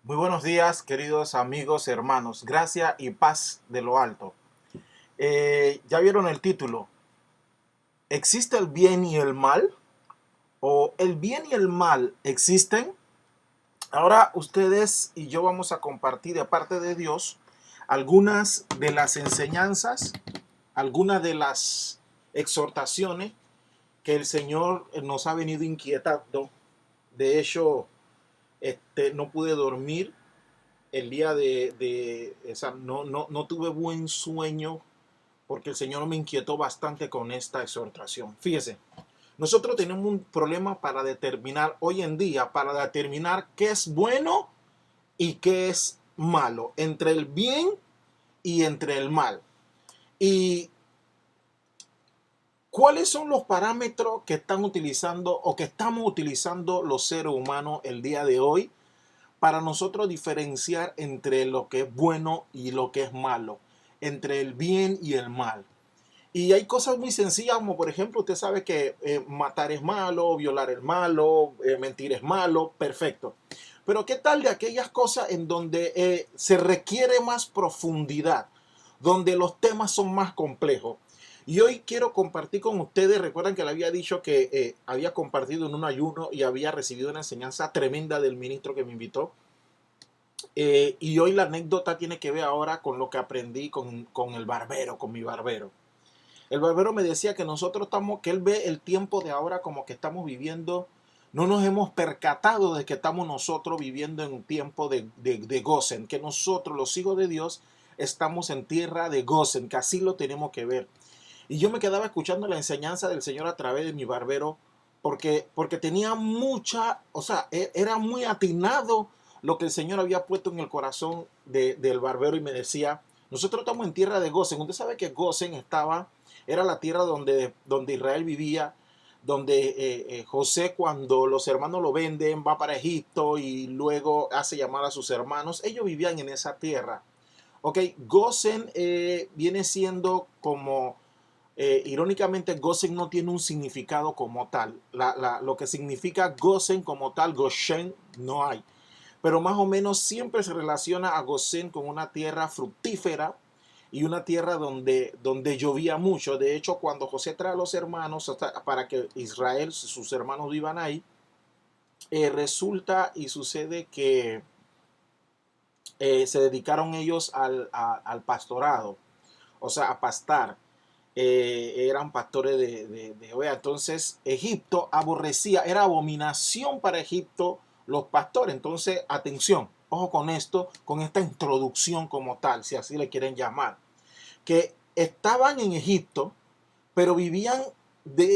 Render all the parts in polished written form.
Muy buenos días, queridos amigos, hermanos. Gracia y paz de lo alto. ¿Ya vieron el título? ¿Existe el bien y el mal? ¿O el bien y el mal existen? Ahora ustedes y yo vamos a compartir de parte de Dios algunas de las enseñanzas, algunas de las exhortaciones que el Señor nos ha venido inquietando. De hecho, no pude dormir el día no tuve buen sueño porque el Señor me inquietó bastante con esta exhortación. Fíjese, nosotros tenemos un problema para determinar hoy en día, para determinar qué es bueno y qué es malo, entre el bien y entre el mal. Y cuáles son los parámetros que están utilizando o que estamos utilizando los seres humanos el día de hoy para nosotros diferenciar entre lo que es bueno y lo que es malo, entre el bien y el mal. Y hay cosas muy sencillas como por ejemplo, usted sabe que matar es malo, violar es malo, mentir es malo, perfecto. Pero ¿qué tal de aquellas cosas en donde se requiere más profundidad, donde los temas son más complejos? Y hoy quiero compartir con ustedes, recuerdan que le había dicho que había compartido en un ayuno y había recibido una enseñanza tremenda del ministro que me invitó. Y hoy la anécdota tiene que ver ahora con lo que aprendí con el barbero, con mi barbero. El barbero me decía que nosotros estamos, que él ve el tiempo de ahora como que estamos viviendo, no nos hemos percatado de que estamos nosotros viviendo en un tiempo de Gosen, que nosotros, los hijos de Dios, estamos en tierra de Gosen, que así lo tenemos que ver. Y yo me quedaba escuchando la enseñanza del Señor a través de mi barbero, porque tenía mucha, o sea, era muy atinado lo que el Señor había puesto en el corazón del barbero y me decía, nosotros estamos en tierra de Gosen. Usted sabe que Gosen era la tierra donde Israel vivía, donde José cuando los hermanos lo venden va para Egipto y luego hace llamar a sus hermanos. Ellos vivían en esa tierra. Ok, Gosen viene siendo como irónicamente, Gosen no tiene un significado como tal. Lo que significa Gosen como tal, Goshen, no hay. Pero más o menos siempre se relaciona a Gosen con una tierra fructífera y una tierra donde llovía mucho. De hecho, cuando José trae a los hermanos para que Israel, sus hermanos vivan ahí, resulta y sucede que se dedicaron ellos al pastorado, o sea, a pastar. Eran pastores de ovejas. Entonces Egipto aborrecía, era abominación para Egipto los pastores. Entonces, atención, ojo con esto, con esta introducción como tal, si así le quieren llamar, que estaban en Egipto, pero vivían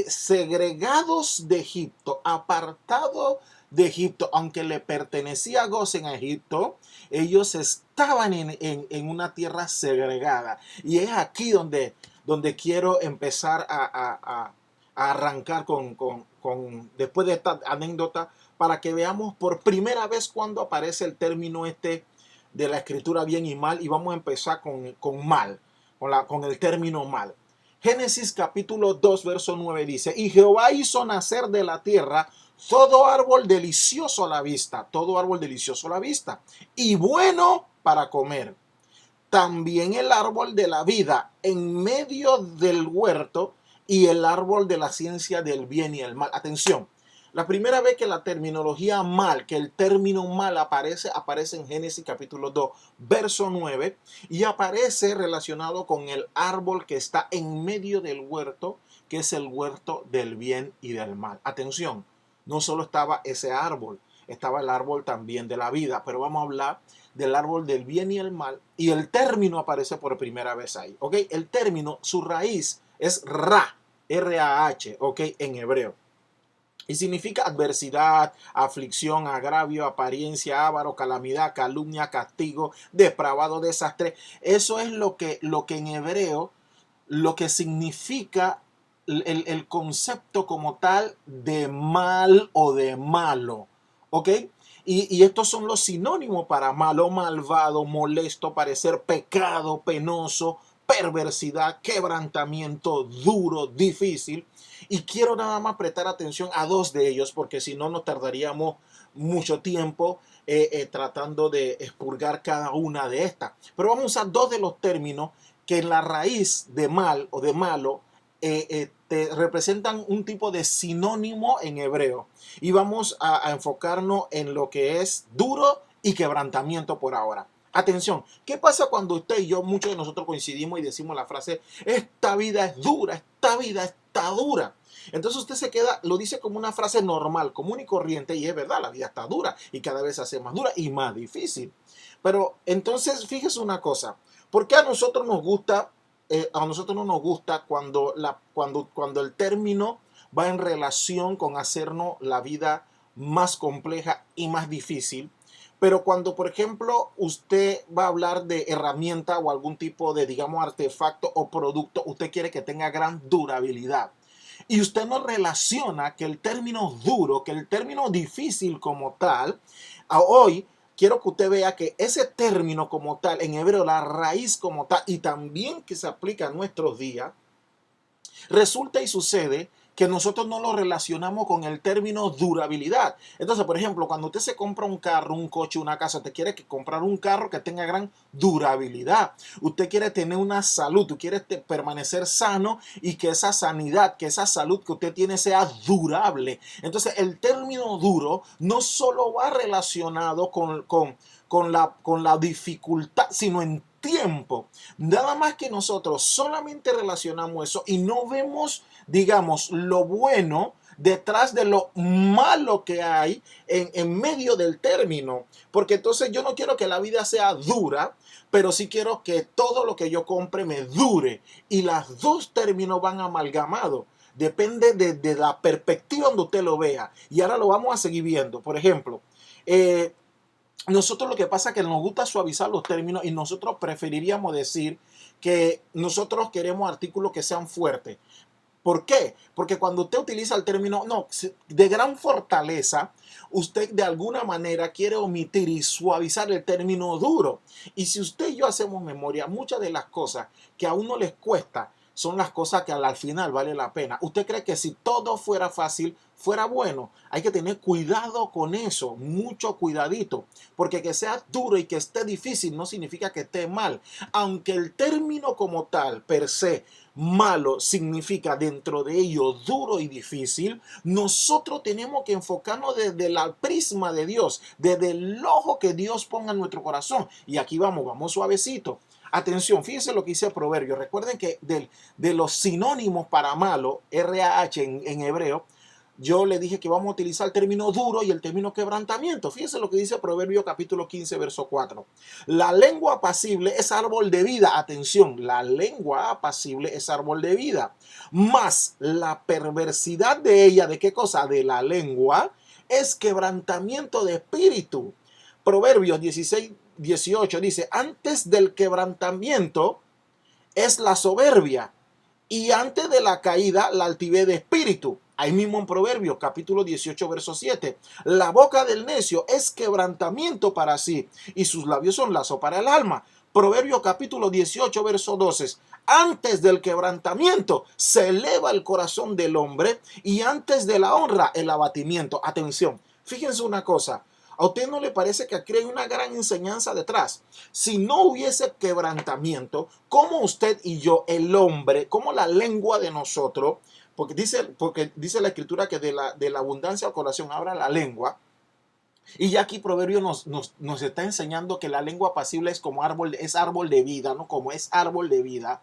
segregados de Egipto, apartados de Egipto, aunque le pertenecía a Gosen a Egipto, ellos estaban en una tierra segregada. Y es aquí donde quiero empezar a arrancar después de esta anécdota, para que veamos por primera vez cuando aparece el término de la escritura bien y mal, y vamos a empezar con mal, con el término mal. Génesis capítulo 2, verso 9 dice, y Jehová hizo nacer de la tierra todo árbol delicioso a la vista, todo árbol delicioso a la vista, y bueno para comer. También el árbol de la vida en medio del huerto y el árbol de la ciencia del bien y el mal. Atención, la primera vez que la terminología mal, que el término mal aparece en Génesis capítulo 2, verso 9, y aparece relacionado con el árbol que está en medio del huerto, que es el huerto del bien y del mal. Atención, no solo estaba ese árbol, estaba el árbol también de la vida, pero vamos a hablar del árbol del bien y el mal, y el término aparece por primera vez ahí, ¿ok? El término, su raíz es ra, R-A-H, ¿ok? En hebreo. Y significa adversidad, aflicción, agravio, apariencia, avaro, calamidad, calumnia, castigo, depravado, desastre. Eso es lo que en hebreo, lo que significa el concepto como tal de mal o de malo. ¿Ok? Y estos son los sinónimos para malo, malvado, molesto, parecer, pecado, penoso, perversidad, quebrantamiento, duro, difícil. Y quiero nada más prestar atención a dos de ellos, porque si no nos tardaríamos mucho tiempo tratando de expurgar cada una de estas. Pero vamos a usar dos de los términos que en la raíz de mal o de malo te representan un tipo de sinónimo en hebreo. Y vamos a enfocarnos en lo que es duro y quebrantamiento por ahora. Atención, ¿qué pasa cuando usted y yo, muchos de nosotros coincidimos y decimos la frase, esta vida es dura, esta vida está dura? Entonces usted se queda, lo dice como una frase normal, común y corriente, y es verdad, la vida está dura y cada vez se hace más dura y más difícil. Pero entonces, fíjese una cosa, ¿por qué a nosotros nos gusta, a nosotros no nos gusta cuando el término va en relación con hacernos la vida más compleja y más difícil? Pero cuando, por ejemplo, usted va a hablar de herramienta o algún tipo de, digamos, artefacto o producto, usted quiere que tenga gran durabilidad. Y usted no relaciona que el término duro, que el término difícil como tal, hoy quiero que usted vea que ese término como tal, en hebreo, la raíz como tal, y también que se aplica a nuestros días, resulta y sucede que nosotros no lo relacionamos con el término durabilidad. Entonces, por ejemplo, cuando usted se compra un carro, un coche, una casa, usted quiere comprar un carro que tenga gran durabilidad. Usted quiere tener una salud, tú quieres permanecer sano y que esa sanidad, que esa salud que usted tiene sea durable. Entonces, el término duro no solo va relacionado con la dificultad, sino en tiempo. Nada más que nosotros solamente relacionamos eso y no vemos, digamos, lo bueno detrás de lo malo que hay en medio del término. Porque entonces yo no quiero que la vida sea dura, pero sí quiero que todo lo que yo compre me dure. Y los dos términos van amalgamados. Depende de la perspectiva donde usted lo vea. Y ahora lo vamos a seguir viendo. Por ejemplo, nosotros lo que pasa es que nos gusta suavizar los términos y nosotros preferiríamos decir que nosotros queremos artículos que sean fuertes. ¿Por qué? Porque cuando usted utiliza el término no, de gran fortaleza, usted de alguna manera quiere omitir y suavizar el término duro. Y si usted y yo hacemos memoria, muchas de las cosas que a uno les cuesta son las cosas que al final vale la pena. ¿Usted cree que si todo fuera fácil, fuera bueno? Hay que tener cuidado con eso, mucho cuidadito, porque que sea duro y que esté difícil no significa que esté mal. Aunque el término como tal, per se, malo significa dentro de ello duro y difícil, nosotros tenemos que enfocarnos desde la prisma de Dios, desde el ojo que Dios ponga en nuestro corazón. Y aquí vamos suavecito. Atención, fíjense lo que dice Proverbio. Recuerden que de los sinónimos para malo, R-A-H en hebreo, yo le dije que vamos a utilizar el término duro y el término quebrantamiento. Fíjense lo que dice Proverbio capítulo 15, verso 4. La lengua apacible es árbol de vida. Atención, la lengua apacible es árbol de vida. Mas la perversidad de ella, ¿de qué cosa? De la lengua, es quebrantamiento de espíritu. Proverbios 16, 18 dice, antes del quebrantamiento es la soberbia y antes de la caída la altivez de espíritu. Ahí mismo en Proverbios capítulo 18 verso 7. La boca del necio es quebrantamiento para sí y sus labios son lazo para el alma. Proverbios capítulo 18 verso 12. Antes del quebrantamiento se eleva el corazón del hombre y antes de la honra el abatimiento. Atención, fíjense una cosa. ¿A usted no le parece que aquí hay una gran enseñanza detrás? Si no hubiese quebrantamiento, ¿cómo usted y yo, el hombre, cómo la lengua de nosotros, porque dice la escritura que de la abundancia al corazón abra la lengua, y ya aquí Proverbio nos está enseñando que la lengua pasible es como árbol, es árbol de vida, ¿no? Como es árbol de vida.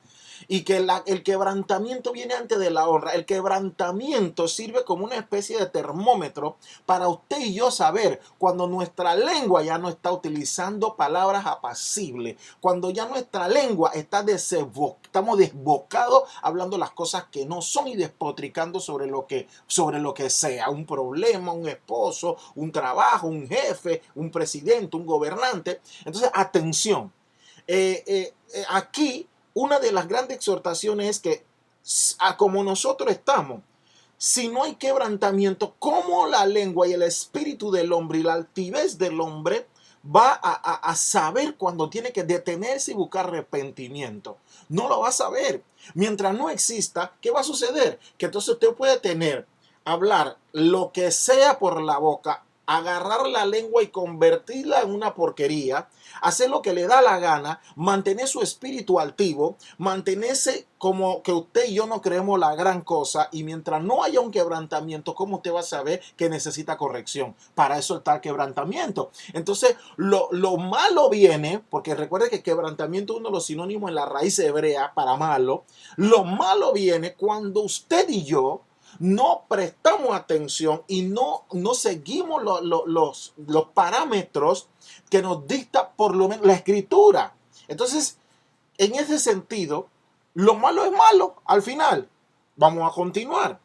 Y que el quebrantamiento viene antes de la honra. El quebrantamiento sirve como una especie de termómetro para usted y yo saber cuando nuestra lengua ya no está utilizando palabras apacibles, cuando ya nuestra lengua estamos desbocados hablando las cosas que no son y despotricando sobre lo que sea, un problema, un esposo, un trabajo, un jefe, un presidente, un gobernante. Entonces, atención, aquí una de las grandes exhortaciones es que como nosotros estamos, si no hay quebrantamiento, ¿cómo la lengua y el espíritu del hombre y la altivez del hombre va a saber cuando tiene que detenerse y buscar arrepentimiento? No lo va a saber. Mientras no exista, ¿qué va a suceder? Que entonces usted puede hablar lo que sea por la boca, agarrar la lengua y convertirla en una porquería, hacer lo que le da la gana, mantener su espíritu altivo, mantenerse como que usted y yo no creemos la gran cosa, y mientras no haya un quebrantamiento, ¿cómo usted va a saber que necesita corrección? Para eso está el quebrantamiento. Entonces, lo malo viene, porque recuerde que quebrantamiento es uno de los sinónimos en la raíz hebrea para malo. Lo malo viene cuando usted y yo no prestamos atención y no seguimos los parámetros que nos dicta por lo menos la escritura. Entonces, en ese sentido, lo malo es malo al final. Vamos a continuar.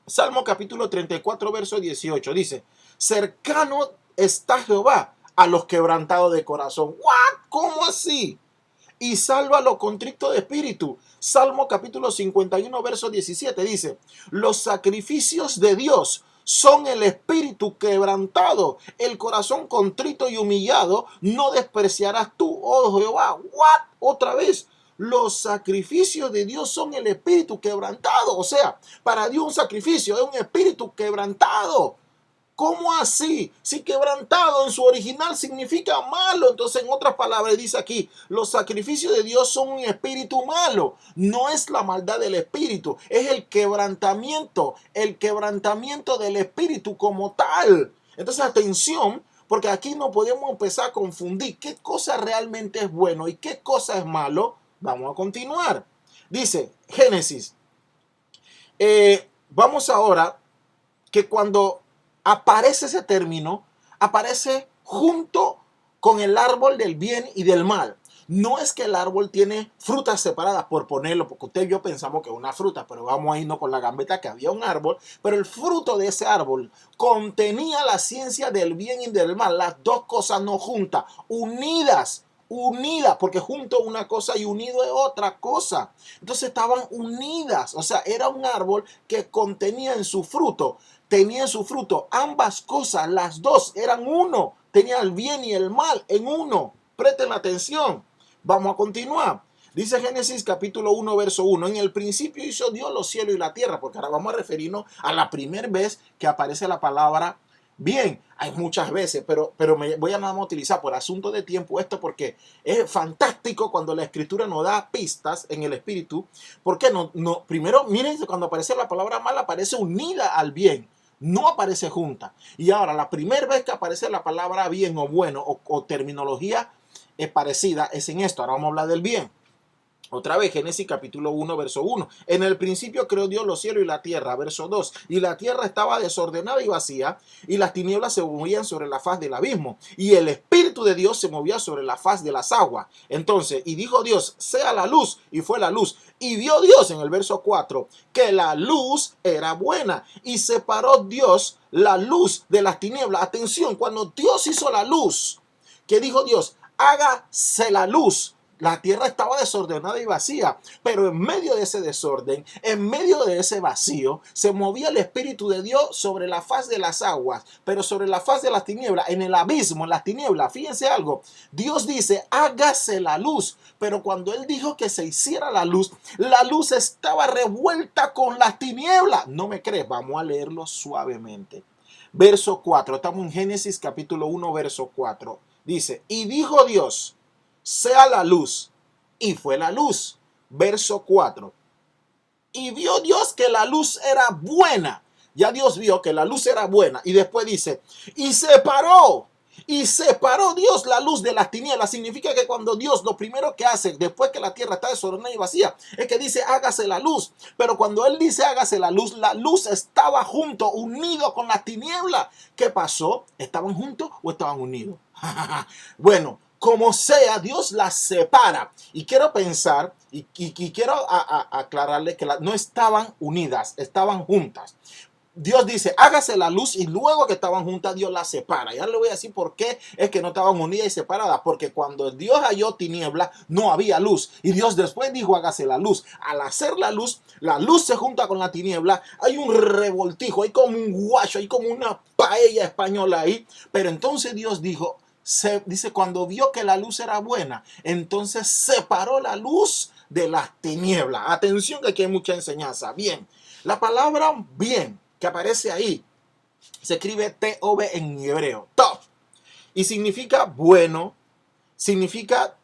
Salmo capítulo 34, verso 18 dice: cercano está Jehová a los quebrantados de corazón. ¿What? ¿Cómo así? Y salva a los contritos de espíritu. Salmo capítulo 51, verso 17 dice: los sacrificios de Dios son el espíritu quebrantado, el corazón contrito y humillado, no despreciarás tú, oh Jehová. ¿What? Otra vez. Los sacrificios de Dios son el espíritu quebrantado. O sea, para Dios un sacrificio es un espíritu quebrantado. ¿Cómo así? Si quebrantado en su original significa malo. Entonces, en otras palabras, dice aquí, los sacrificios de Dios son un espíritu malo. No es la maldad del espíritu, es el quebrantamiento del espíritu como tal. Entonces, atención, porque aquí no podemos empezar a confundir qué cosa realmente es bueno y qué cosa es malo. Vamos a continuar. Dice Génesis. Vamos ahora que cuando aparece ese término, aparece junto con el árbol del bien y del mal. No es que el árbol tiene frutas separadas, por ponerlo, porque usted y yo pensamos que es una fruta, pero vamos a irnos con la gambeta que había un árbol, pero el fruto de ese árbol contenía la ciencia del bien y del mal, las dos cosas no juntas, unidas, porque junto una cosa y unido es otra cosa. Entonces estaban unidas, o sea, era un árbol que contenía en su fruto, tenía en su fruto ambas cosas, las dos eran uno, tenía el bien y el mal en uno. Presten atención, vamos a continuar. Dice Génesis capítulo 1, verso 1, en el principio hizo Dios los cielos y la tierra, porque ahora vamos a referirnos a la primera vez que aparece la palabra bien. Hay muchas veces, pero me voy a nada más utilizar por asunto de tiempo esto, porque es fantástico cuando la escritura nos da pistas en el espíritu. Porque primero, miren, cuando aparece la palabra mal, aparece unida al bien, no aparece junta. Y ahora, la primera vez que aparece la palabra bien o bueno o terminología parecida es en esto. Ahora vamos a hablar del bien. Otra vez, Génesis capítulo 1, verso 1. En el principio creó Dios los cielos y la tierra. Verso 2. Y la tierra estaba desordenada y vacía, y las tinieblas se movían sobre la faz del abismo. Y el Espíritu de Dios se movía sobre la faz de las aguas. Entonces, y dijo Dios, sea la luz, y fue la luz. Y vio Dios, en el verso 4, que la luz era buena. Y separó Dios la luz de las tinieblas. Atención, cuando Dios hizo la luz, ¿qué dijo Dios? Hágase la luz. La tierra estaba desordenada y vacía, pero en medio de ese desorden, en medio de ese vacío, se movía el Espíritu de Dios sobre la faz de las aguas, pero sobre la faz de las tinieblas, en el abismo, en las tinieblas. Fíjense algo, Dios dice, hágase la luz, pero cuando Él dijo que se hiciera la luz estaba revuelta con las tinieblas. ¿No me crees? Vamos a leerlo suavemente. Verso 4, estamos en Génesis capítulo 1, verso 4. Dice, y dijo Dios, sea la luz, y fue la luz. Verso 4. Y vio Dios que la luz era buena. Ya Dios vio que la luz era buena. Y después dice, y separó Dios la luz de las tinieblas. Significa que cuando Dios lo primero que hace, después que la tierra está desordenada y vacía, es que dice hágase la luz. Pero cuando Él dice hágase la luz estaba junto, unido con las tinieblas. ¿Qué pasó? ¿Estaban juntos o estaban unidos? Bueno, como sea, Dios las separa. Y quiero pensar, y quiero aclararle que no estaban unidas, estaban juntas. Dios dice, hágase la luz, y luego que estaban juntas, Dios las separa. Ya le voy a decir por qué es que no estaban unidas y separadas. Porque cuando Dios halló tiniebla, no había luz. Y Dios después dijo, hágase la luz. Al hacer la luz se junta con la tiniebla. Hay un revoltijo, hay como un guacho, hay como una paella española ahí. Pero entonces Dios dijo, dice, cuando vio que la luz era buena, entonces separó la luz de las tinieblas. Atención, que aquí hay mucha enseñanza. Bien, la palabra bien que aparece ahí Se escribe T-O-B en hebreo, Tov. Y significa bueno, significa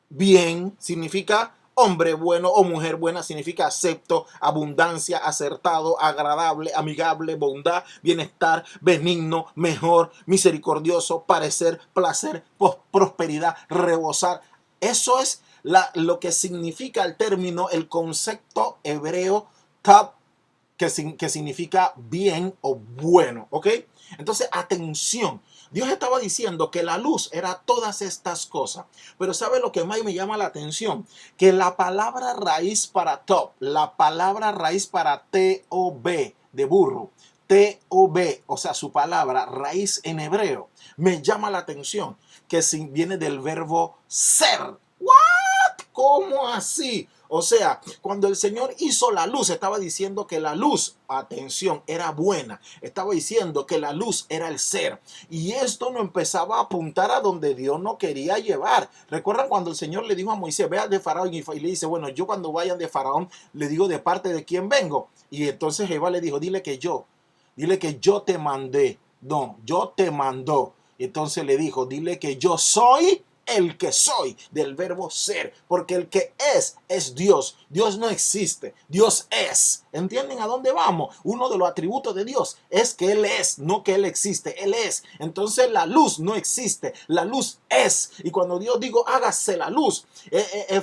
bien, significa hombre bueno o mujer buena, significa acepto, abundancia, acertado, agradable, amigable, bondad, bienestar, benigno, mejor, misericordioso, parecer, placer, prosperidad, rebosar. Eso es lo que significa el término, el concepto hebreo tab, que significa bien o bueno, ¿ok? Entonces, atención. Dios estaba diciendo que la luz era todas estas cosas. Pero ¿sabe lo que más me llama la atención? Que la palabra raíz para top, la palabra raíz para T-O-B, de burro, T-O-B, o sea, su palabra raíz en hebreo, me llama la atención que viene del verbo ser. ¿What? ¿Cómo así? O sea, cuando el Señor hizo la luz, estaba diciendo que la luz, atención, era buena. Estaba diciendo que la luz era el ser. Y esto no empezaba a apuntar a donde Dios no quería llevar. ¿Recuerdan cuando el Señor le dijo a Moisés, vea de Faraón? Y le dice, bueno, yo cuando vayan de Faraón, le digo de parte de quién vengo. Y entonces Jehová le dijo, dile que yo te mandé. No, yo te mandó. Entonces le dijo, dile que yo soy el que soy, del verbo ser, porque el que es Dios. Dios no existe, Dios es. ¿Entienden a dónde vamos? Uno de los atributos de Dios es que Él es, no que Él existe, Él es. Entonces la luz no existe, la luz es. Y cuando Dios dijo hágase la luz,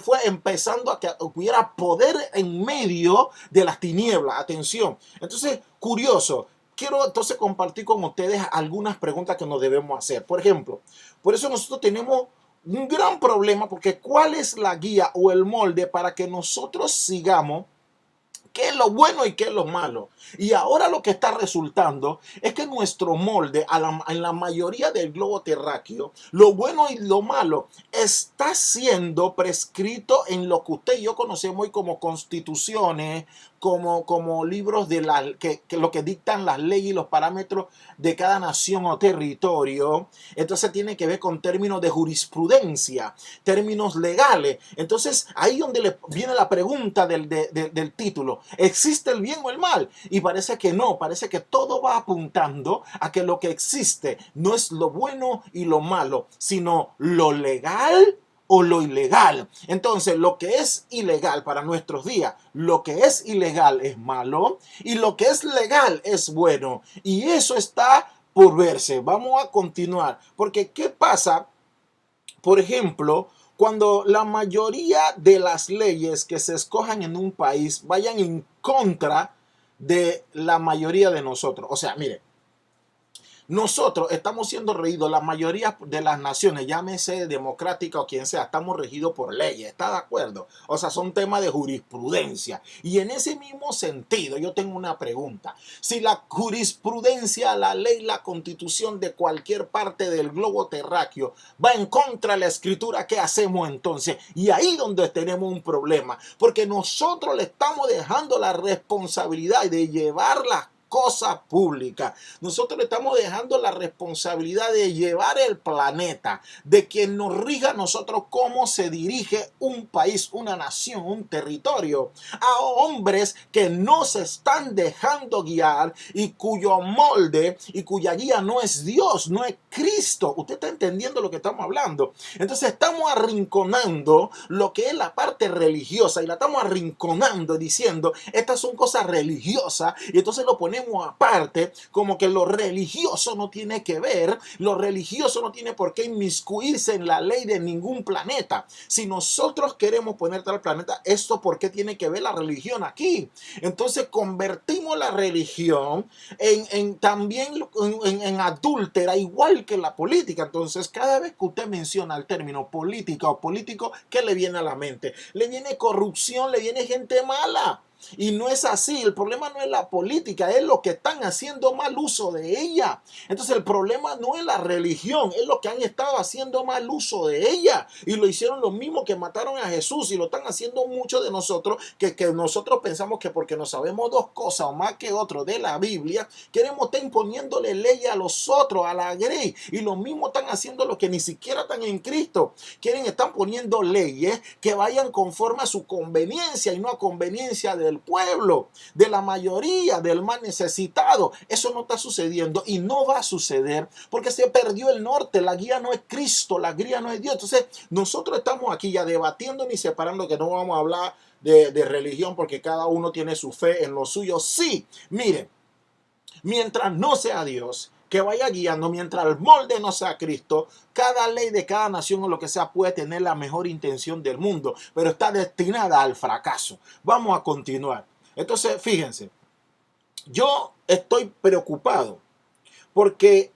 fue empezando a que hubiera poder en medio de las tinieblas. Atención. Entonces, curioso. Quiero entonces compartir con ustedes algunas preguntas que nos debemos hacer. Por ejemplo, por eso nosotros tenemos un gran problema, porque ¿cuál es la guía o el molde para que nosotros sigamos qué es lo bueno y qué es lo malo? Y ahora lo que está resultando es que nuestro molde, en la mayoría del globo terráqueo, lo bueno y lo malo está siendo prescrito en lo que usted y yo conocemos hoy como constituciones, como libros de que lo que dictan las leyes y los parámetros de cada nación o territorio. Entonces tiene que ver con términos de jurisprudencia, términos legales. Entonces ahí donde viene la pregunta del título: ¿existe el bien o el mal? Y parece que no, parece que todo va apuntando a que lo que existe no es lo bueno y lo malo, sino lo legal o lo ilegal. Entonces, lo que es ilegal para nuestros días, lo que es ilegal es malo y lo que es legal es bueno. Y eso está por verse. Vamos a continuar. Porque, ¿qué pasa? Por ejemplo, cuando la mayoría de las leyes que se escojan en un país vayan en contra de la mayoría de nosotros. O sea, mire, nosotros estamos siendo regidos, la mayoría de las naciones, llámese democrática o quien sea, estamos regidos por leyes, ¿está de acuerdo? O sea, son temas de jurisprudencia. Y en ese mismo sentido, yo tengo una pregunta. Si la jurisprudencia, la ley, la constitución de cualquier parte del globo terráqueo va en contra de la escritura, ¿qué hacemos entonces? Y ahí donde tenemos un problema, porque nosotros le estamos dejando la responsabilidad de llevar las cosa pública. Nosotros le estamos dejando la responsabilidad de llevar el planeta, de que nos rija a nosotros cómo se dirige un país, una nación, un territorio, a hombres que no se están dejando guiar y cuyo molde y cuya guía no es Dios, no es Cristo. Usted está entendiendo lo que estamos hablando. Entonces estamos arrinconando lo que es la parte religiosa y la estamos arrinconando diciendo estas son cosas religiosas, y entonces lo ponemos aparte, como que lo religioso no tiene que ver, lo religioso no tiene por qué inmiscuirse en la ley de ningún planeta. Si nosotros queremos poner tal planeta, ¿esto por qué tiene que ver la religión aquí? Entonces convertimos la religión también en adúltera, igual que la política. Entonces cada vez que usted menciona el término política o político, ¿qué le viene a la mente? Le viene corrupción, le viene gente mala. Y no es así. El problema no es la política, es lo que están haciendo mal uso de ella. Entonces el problema no es la religión, es lo que han estado haciendo mal uso de ella. Y lo hicieron los mismos que mataron a Jesús, y lo están haciendo muchos de nosotros, que nosotros pensamos que porque no sabemos dos cosas o más que otro de la Biblia, queremos estar imponiéndole ley a los otros, a la grey. Y los mismos están haciendo lo que ni siquiera están en Cristo. Están poniendo leyes que vayan conforme a su conveniencia y no a conveniencia de del pueblo, de la mayoría, del más necesitado. Eso no está sucediendo y no va a suceder porque se perdió el norte. La guía no es Cristo, la guía no es Dios. Entonces nosotros estamos aquí ya debatiendo ni separando, que no vamos a hablar de religión porque cada uno tiene su fe en lo suyo. Sí, miren, mientras no sea Dios que vaya guiando, mientras el molde no sea Cristo, cada ley de cada nación o lo que sea puede tener la mejor intención del mundo, pero está destinada al fracaso. Vamos a continuar. Entonces, fíjense, yo estoy preocupado porque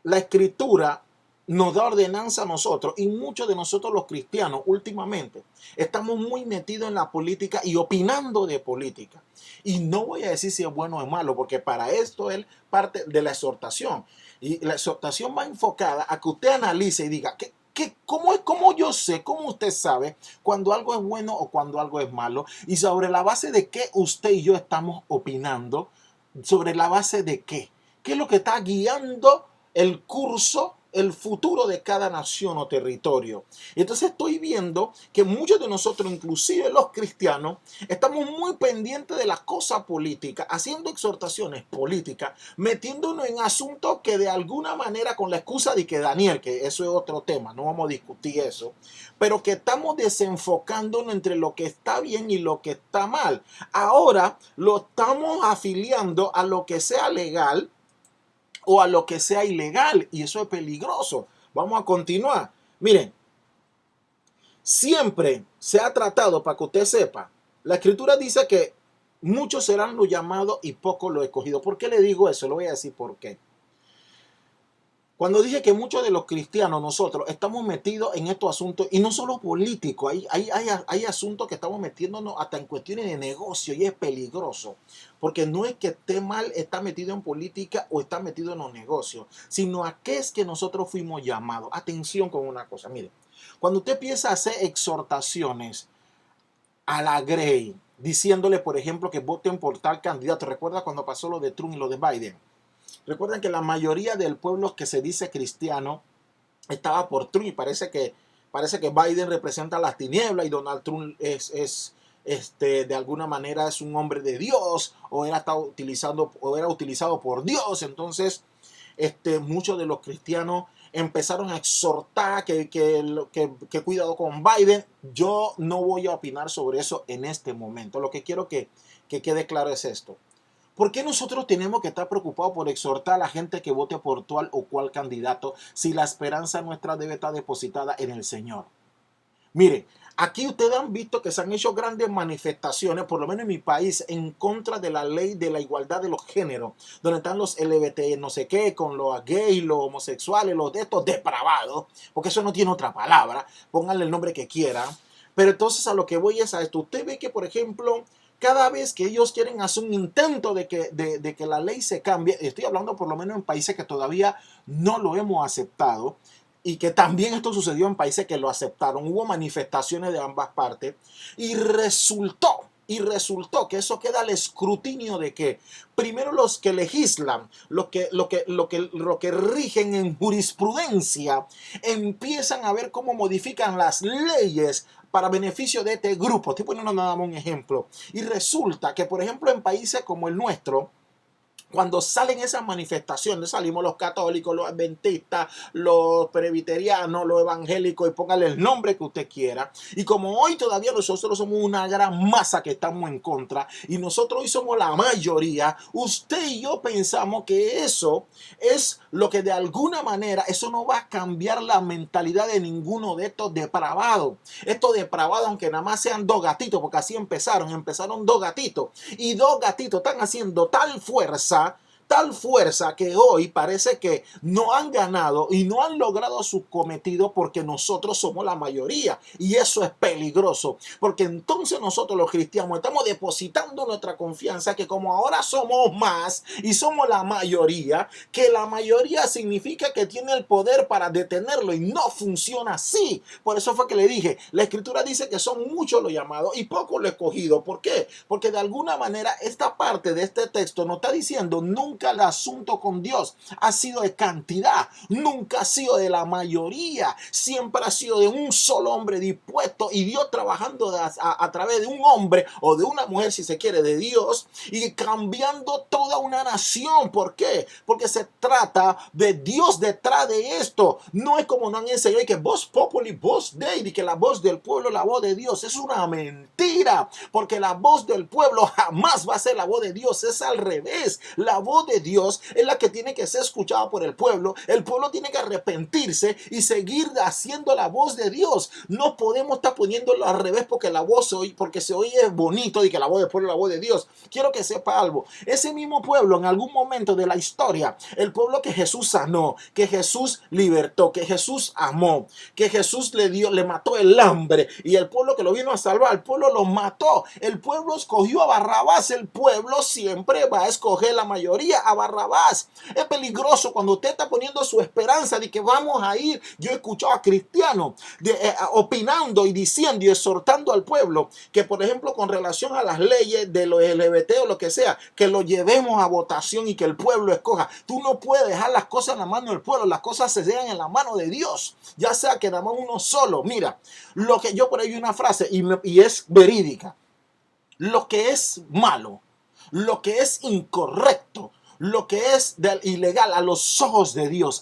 la escritura nos da ordenanza a nosotros y muchos de nosotros los cristianos últimamente estamos muy metidos en la política y opinando de política. Y no voy a decir si es bueno o es malo, porque para esto es parte de la exhortación. Y la exhortación va enfocada a que usted analice y diga, ¿cómo yo sé, cómo usted sabe cuando algo es bueno o cuando algo es malo? Y sobre la base de qué usted y yo estamos opinando, sobre la base de qué. ¿Qué es lo que está guiando el curso, el futuro de cada nación o territorio? Y entonces estoy viendo que muchos de nosotros, inclusive los cristianos, estamos muy pendientes de las cosas políticas, haciendo exhortaciones políticas, metiéndonos en asuntos que de alguna manera, con la excusa de que Daniel, que eso es otro tema, no vamos a discutir eso, pero que estamos desenfocándonos entre lo que está bien y lo que está mal. Ahora lo estamos afiliando a lo que sea legal o a lo que sea ilegal, y eso es peligroso. Vamos a continuar. Miren, siempre se ha tratado, para que usted sepa, la escritura dice que muchos serán los llamados y pocos los escogidos. ¿Por qué le digo eso? Le voy a decir por qué. Cuando dije que muchos de los cristianos, nosotros, estamos metidos en estos asuntos, y no solo políticos, hay asuntos que estamos metiéndonos hasta en cuestiones de negocio, y es peligroso, porque no es que esté mal estar metido en política o estar metido en los negocios, sino a qué es que nosotros fuimos llamados. Atención con una cosa, mire, cuando usted empieza a hacer exhortaciones a la Grey, diciéndole, por ejemplo, que voten por tal candidato, recuerda cuando pasó lo de Trump y lo de Biden. Recuerden que la mayoría del pueblo que se dice cristiano estaba por Trump, y parece que Biden representa las tinieblas y Donald Trump es de alguna manera es un hombre de Dios, o era utilizado por Dios. Entonces muchos de los cristianos empezaron a exhortar que cuidado con Biden. Yo no voy a opinar sobre eso en este momento. Lo que quiero que quede claro es esto. ¿Por qué nosotros tenemos que estar preocupados por exhortar a la gente que vote por tal o cual candidato si la esperanza nuestra debe estar depositada en el Señor? Mire, aquí ustedes han visto que se han hecho grandes manifestaciones, por lo menos en mi país, en contra de la ley de la igualdad de los géneros, donde están los LGBT, no sé qué, con los gays, los homosexuales, los de estos depravados, porque eso no tiene otra palabra, pónganle el nombre que quieran. Pero entonces a lo que voy es a esto. Usted ve que, por ejemplo, cada vez que ellos quieren hacer un intento de que la ley se cambie, estoy hablando por lo menos en países que todavía no lo hemos aceptado, y que también esto sucedió en países que lo aceptaron, hubo manifestaciones de ambas partes, y resultó que eso queda al escrutinio de que primero los que legislan, lo que rigen en jurisprudencia, empiezan a ver cómo modifican las leyes para beneficio de este grupo. Estoy poniendo nada más un ejemplo. Y resulta que, por ejemplo, en países como el nuestro, cuando salen esas manifestaciones, salimos los católicos, los adventistas, los presbiterianos, los evangélicos, y póngale el nombre que usted quiera. Y como hoy todavía nosotros somos una gran masa que estamos en contra, y nosotros hoy somos la mayoría, usted y yo pensamos que eso es lo que de alguna manera, eso no va a cambiar la mentalidad de ninguno de estos depravados. Estos depravados, aunque nada más sean dos gatitos, porque así empezaron dos gatitos, y dos gatitos están haciendo tal fuerza que hoy parece que no han ganado y no han logrado su cometido, porque nosotros somos la mayoría, y eso es peligroso, porque entonces nosotros los cristianos estamos depositando nuestra confianza que como ahora somos más y somos la mayoría, que la mayoría significa que tiene el poder para detenerlo, y no funciona así. Por eso fue que le dije, la escritura dice que son muchos los llamados y pocos los escogidos. ¿Por qué? Porque de alguna manera esta parte de este texto nos está diciendo, no nunca el asunto con Dios ha sido de cantidad, nunca ha sido de la mayoría, siempre ha sido de un solo hombre dispuesto y Dios trabajando a través de un hombre o de una mujer, si se quiere, de Dios, y cambiando toda una nación. ¿Por qué? Porque se trata de Dios detrás de esto. No es como nos han enseñado que voz populi, voz Dei, y que la voz del pueblo, la voz de Dios. Es una mentira, porque la voz del pueblo jamás va a ser la voz de Dios. Es al revés. La voz de Dios es la que tiene que ser escuchada por el pueblo. El pueblo tiene que arrepentirse y seguir haciendo la voz de Dios. No podemos estar poniéndolo al revés porque la voz porque se oye bonito y que la voz del pueblo es la voz de Dios. Quiero que sepa algo. Ese mismo pueblo en algún momento de la historia, el pueblo que Jesús sanó, que Jesús libertó, que Jesús amó, que Jesús le mató el hambre, y el pueblo que lo vino a salvar, el pueblo lo mató. El pueblo escogió a Barrabás. El pueblo siempre va a escoger la mayoría a Barrabás. Es peligroso cuando usted está poniendo su esperanza de que vamos a ir. Yo he escuchado a cristianos opinando y diciendo y exhortando al pueblo que, por ejemplo, con relación a las leyes de los LGBT o lo que sea, que lo llevemos a votación y que el pueblo escoja. Tú no puedes dejar las cosas en la mano del pueblo. Las cosas se dejan en la mano de Dios, ya sea que nada más uno solo. Mira, lo que yo por ahí vi una frase y es verídica: lo que es malo, lo que es incorrecto, lo que es ilegal a los ojos de Dios,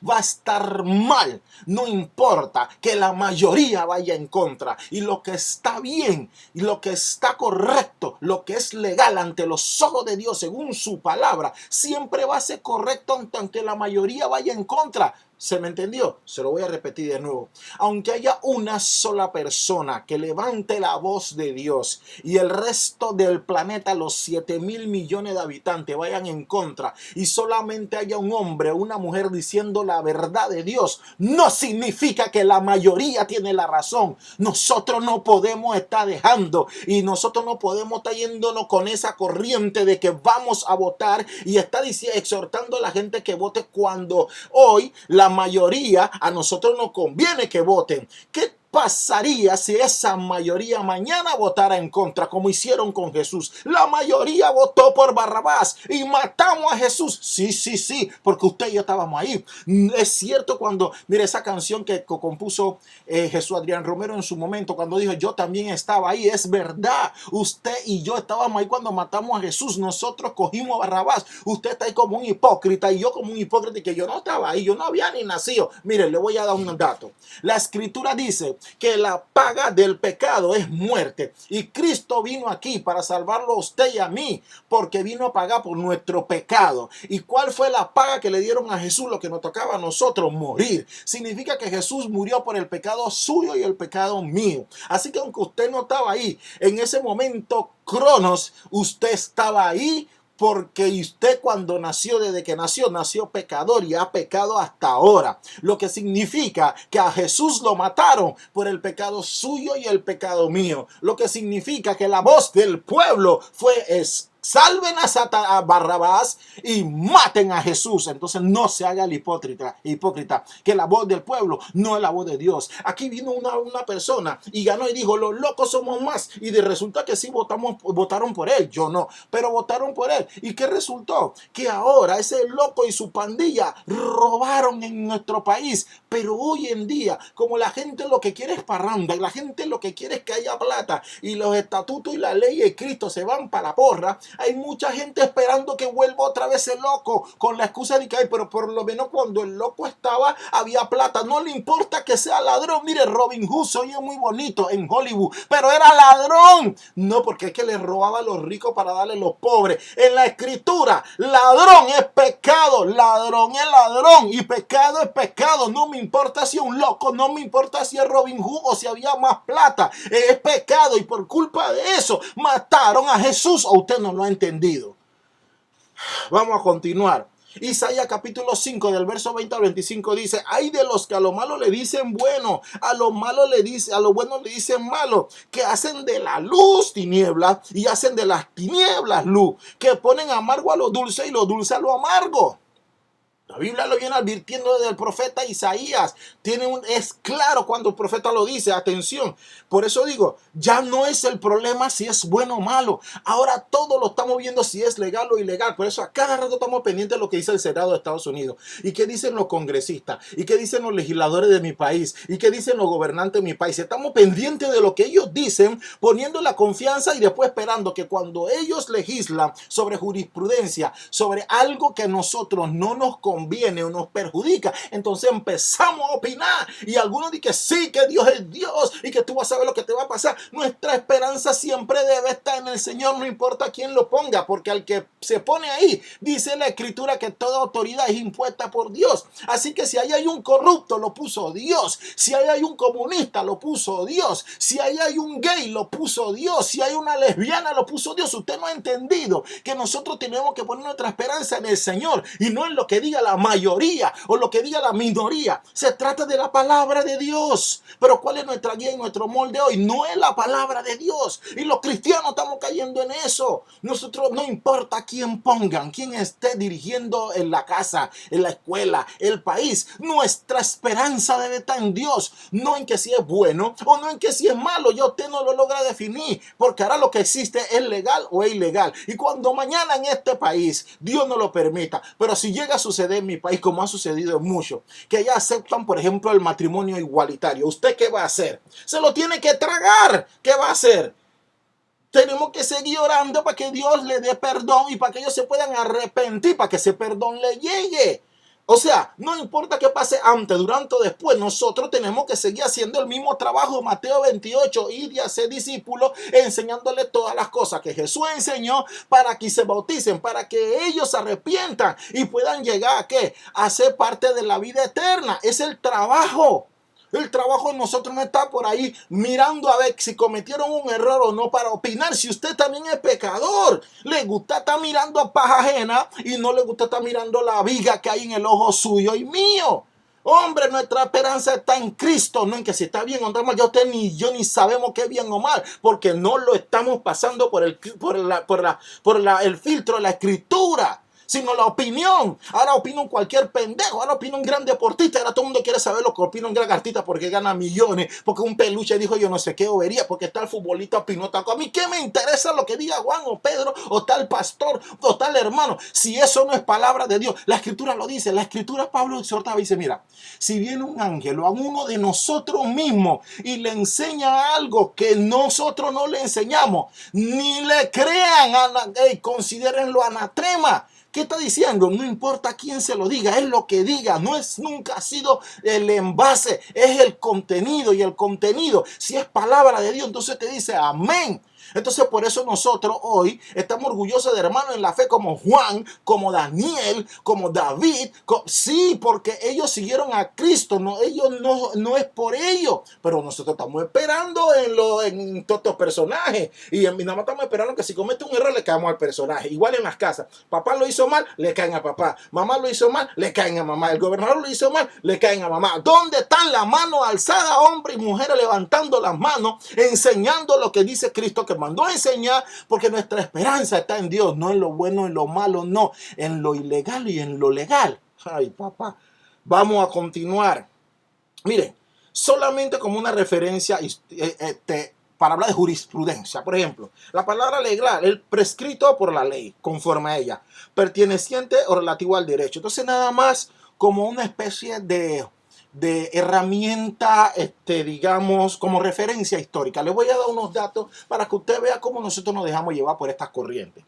va a estar mal. No importa que la mayoría vaya en contra. Y lo que está bien, y lo que está correcto, lo que es legal ante los ojos de Dios, según su palabra, siempre va a ser correcto aunque la mayoría vaya en contra. ¿Se me entendió? Se lo voy a repetir de nuevo. Aunque haya una sola persona que levante la voz de Dios y el resto del planeta, los 7,000 millones de habitantes, vayan en contra y solamente haya un hombre o una mujer diciendo la verdad de Dios, no significa que la mayoría tiene la razón. Nosotros no podemos estar dejando y nosotros no podemos estar yéndonos con esa corriente de que vamos a votar y está exhortando a la gente que vote cuando hoy la mayoría a nosotros nos conviene que voten. ¿Qué pasaría si esa mayoría mañana votara en contra, como hicieron con Jesús? La mayoría votó por Barrabás y matamos a Jesús. Sí, porque usted y yo estábamos ahí. Es cierto cuando, mire esa canción que compuso Jesús Adrián Romero en su momento, cuando dijo yo también estaba ahí. Es verdad, usted y yo estábamos ahí cuando matamos a Jesús. Nosotros cogimos a Barrabás. Usted está ahí como un hipócrita y yo como un hipócrita, y que yo no estaba ahí, yo no había ni nacido. Mire, le voy a dar un dato. La escritura dice que la paga del pecado es muerte, y Cristo vino aquí para salvarlo a usted y a mí, porque vino a pagar por nuestro pecado. ¿Y cuál fue la paga que le dieron a Jesús? Lo que nos tocaba a nosotros: morir. Significa que Jesús murió por el pecado suyo y el pecado mío. Así que aunque usted no estaba ahí en ese momento cronos, usted estaba ahí, porque usted cuando nació, desde que nació pecador y ha pecado hasta ahora. Lo que significa que a Jesús lo mataron por el pecado suyo y el pecado mío. Lo que significa que la voz del pueblo fue salven a Barrabás y maten a Jesús. Entonces no se haga el hipócrita, que la voz del pueblo no es la voz de Dios. Aquí vino una persona y ganó y dijo los locos somos más, y resulta que sí votaron por él. Yo no, pero votaron por él. ¿Y qué resultó? Que ahora ese loco y su pandilla robaron en nuestro país. Pero hoy en día, como la gente lo que quiere es parranda y la gente lo que quiere es que haya plata y los estatutos y la ley de Cristo se van para la porra, hay mucha gente esperando que vuelva otra vez el loco, con la excusa de que hay, pero por lo menos cuando el loco estaba había plata. No le importa que sea ladrón. Mire, Robin Hood se oye muy bonito en Hollywood, pero era ladrón. No, porque es que le robaba a los ricos para darle a los pobres. En la escritura, ladrón es pecado, ladrón es ladrón y pecado es pecado. No me importa si es un loco, no me importa si es Robin Hood o si había más plata. Es pecado, y por culpa de eso mataron a Jesús. ¿O usted no lo ha entendido? Vamos a continuar. Isaías capítulo 5 del verso 20 al 25 dice: ay de los que a lo malo le dicen bueno, a lo bueno le dicen malo, que hacen de la luz tinieblas y hacen de las tinieblas luz, que ponen amargo a lo dulce y lo dulce a lo amargo. La Biblia lo viene advirtiendo desde el profeta Isaías. Es claro cuando el profeta lo dice, atención. Por eso digo, ya no es el problema si es bueno o malo. Ahora todo lo estamos viendo si es legal o ilegal. Por eso a cada rato estamos pendientes de lo que dice el Senado de Estados Unidos. Y qué dicen los congresistas. Y qué dicen los legisladores de mi país. Y qué dicen los gobernantes de mi país. Estamos pendientes de lo que ellos dicen, poniendo la confianza y después esperando que cuando ellos legislan sobre jurisprudencia, sobre algo que a nosotros no nos conviene o nos perjudica, entonces empezamos a opinar y algunos dicen que sí, que Dios es Dios y que tú vas a ver lo que te va a pasar. Nuestra esperanza siempre debe estar en el Señor, no importa quién lo ponga, porque al que se pone ahí, dice la Escritura que toda autoridad es impuesta por Dios. Así que si ahí hay un corrupto, lo puso Dios. Si ahí hay un comunista, lo puso Dios. Si ahí hay un gay, lo puso Dios. Si hay una lesbiana, lo puso Dios. Usted no ha entendido que nosotros tenemos que poner nuestra esperanza en el Señor y no en lo que diga la mayoría o lo que diga la minoría. Se trata de la palabra de Dios. Pero ¿cuál es nuestra guía y nuestro molde hoy? No es la palabra de Dios. Y los cristianos estamos cayendo en eso. Nosotros no importa quién pongan, quién esté dirigiendo en la casa, en la escuela, el país. Nuestra esperanza debe estar en Dios. No en que si es bueno o no en que si es malo. Ya usted no lo logra definir. Porque ahora lo que existe es legal o es ilegal. Y cuando mañana en este país, Dios no lo permita, pero si llega a suceder en mi país, como ha sucedido en muchos, que ya aceptan, por ejemplo, el matrimonio igualitario, ¿usted qué va a hacer? Se lo tiene que tragar. ¿Qué va a hacer? Tenemos que seguir orando para que Dios le dé perdón y para que ellos se puedan arrepentir, para que ese perdón le llegue. O sea, no importa qué pase antes, durante o después, nosotros tenemos que seguir haciendo el mismo trabajo. Mateo 28, ir y hacer discípulos, enseñándoles todas las cosas que Jesús enseñó para que se bauticen, para que ellos se arrepientan y puedan llegar a ¿qué? A ser parte de la vida eterna. Es el trabajo. El trabajo de nosotros no está por ahí mirando a ver si cometieron un error o no para opinar. Si usted también es pecador, le gusta estar mirando paja ajena y no le gusta estar mirando la viga que hay en el ojo suyo y mío. Hombre, nuestra esperanza está en Cristo, no en que si está bien o está mal. Ya usted ni yo ni sabemos qué es bien o mal, porque no lo estamos pasando por el filtro de la Escritura, sino la opinión. Ahora opina un cualquier pendejo, ahora opina un gran deportista, ahora todo el mundo quiere saber lo que opina un gran artista porque gana millones, porque un peluche dijo yo no sé qué bobería, porque tal futbolista opinó tal. A mí qué me interesa lo que diga Juan o Pedro o tal pastor o tal hermano, si eso no es palabra de Dios. La Escritura lo dice, la Escritura Pablo exhortaba y dice, mira, si viene un ángel o a uno de nosotros mismos y le enseña algo que nosotros no le enseñamos, ni le crean, considérenlo anatema. ¿Qué está diciendo? No importa quién se lo diga, es lo que diga, nunca ha sido el envase, es el contenido, y el contenido, si es palabra de Dios, entonces te dice amén. Entonces por eso nosotros hoy estamos orgullosos de hermanos en la fe como Juan, como Daniel, como David. Sí, porque ellos siguieron a Cristo, ellos no es por ellos, pero nosotros estamos esperando en todos estos personajes y nada más estamos esperando que si comete un error le caemos al personaje. Igual en las casas, papá lo hizo mal, le caen a papá, mamá lo hizo mal, le caen a mamá, el gobernador lo hizo mal, le caen a mamá. ¿Dónde están las manos alzadas, hombres y mujeres levantando las manos, enseñando lo que dice Cristo que mandó a enseñar? Porque nuestra esperanza está en Dios, no en lo bueno, en lo malo, no, en lo ilegal y en lo legal. Ay, papá, vamos a continuar. Miren, solamente como una referencia para hablar de jurisprudencia. Por ejemplo, la palabra legal, el prescrito por la ley, conforme a ella, perteneciente o relativo al derecho. Entonces, nada más como una especie de herramienta, digamos, como referencia histórica. Les voy a dar unos datos para que usted vea cómo nosotros nos dejamos llevar por estas corrientes.